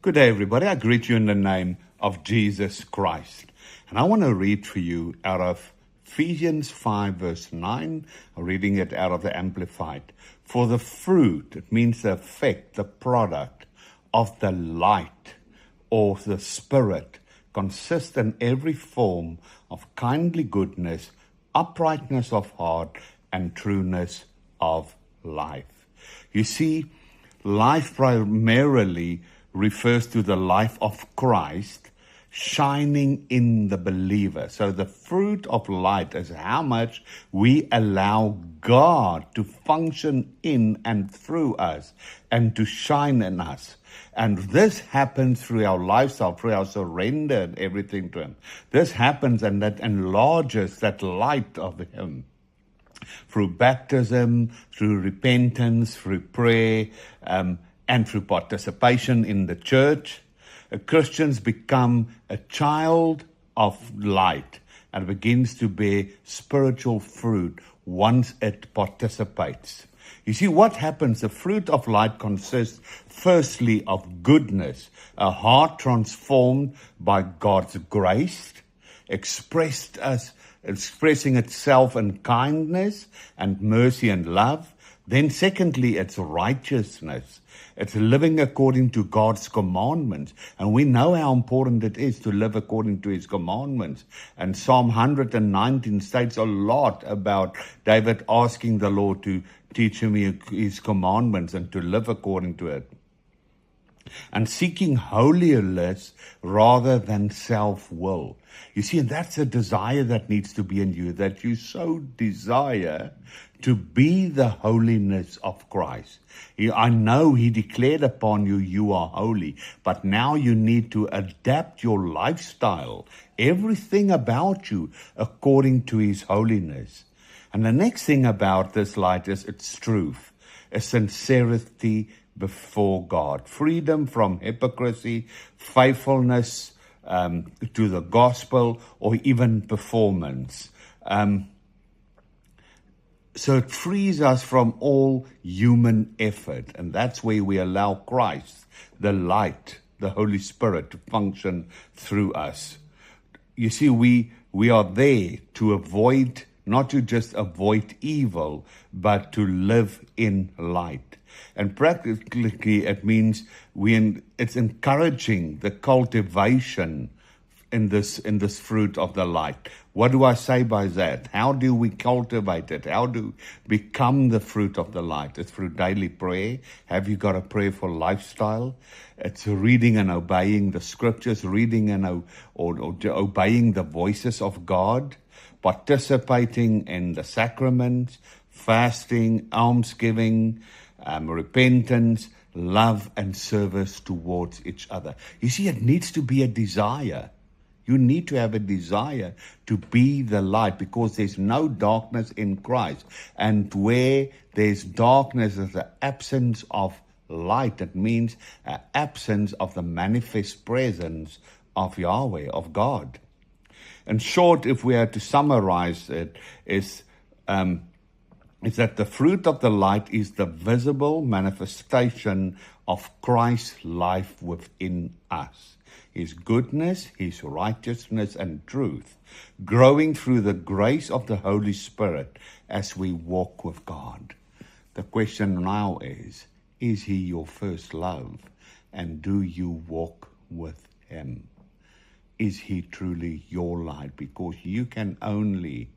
Good day, everybody. I greet you in the name of Jesus Christ. And I want to read for you out of Ephesians 5, verse 9. I'm reading it out of the Amplified. For the fruit, it means the effect, the product of the light or the Spirit, consists in every form of kindly goodness, uprightness of heart, and trueness of life. You see, life primarily refers to the life of Christ shining in the believer. So the fruit of light is how much we allow God to function in and through us and to shine in us. And this happens through our lifestyle, through our surrender and everything to Him. This happens and that enlarges that light of Him. Through baptism, through repentance, through prayer, and through participation in the church, Christians become a child of light and begins to bear spiritual fruit once it participates. You see what happens? The fruit of light consists firstly of goodness, a heart transformed by God's grace, expressing itself in kindness and mercy and love. Then secondly, it's righteousness. It's living according to God's commandments. And we know how important it is to live according to His commandments. And Psalm 119 states a lot about David asking the Lord to teach him His commandments and to live according to it. And seeking holiness rather than self-will. You see, and that's a desire that needs to be in you, that you so desire to be the holiness of Christ. I know He declared upon you, you are holy, but now you need to adapt your lifestyle, everything about you, according to His holiness. And the next thing about this light is its truth, a sincerity before God, freedom from hypocrisy, faithfulness to the gospel, or even performance. So it frees us from all human effort, and that's where we allow Christ, the light, the Holy Spirit, to function through us. You see, we are there to avoid, not to just avoid evil, but to live in light. And practically it means it's encouraging the cultivation in this fruit of the light. What do I say by that? How do we cultivate it? How do we become the fruit of the light? It's through daily prayer. Have you got a prayerful lifestyle? It's reading and obeying the scriptures, reading and obeying the voices of God, participating in the sacraments, fasting, almsgiving, repentance, love, and service towards each other. You see, it needs to be a desire. You need to have a desire to be the light, because there's no darkness in Christ. And where there's darkness, there's the absence of light. It means an absence of the manifest presence of Yahweh, of God. In short, if we are to summarize it, is that the fruit of the light is the visible manifestation of Christ's life within us. His goodness, His righteousness and truth, growing through the grace of the Holy Spirit as we walk with God. The question now is He your first love? And do you walk with Him? Is He truly your light? Because you can only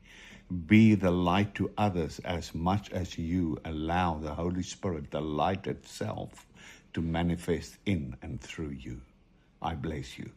be the light to others as much as you allow the Holy Spirit, the light itself, to manifest in and through you. I bless you.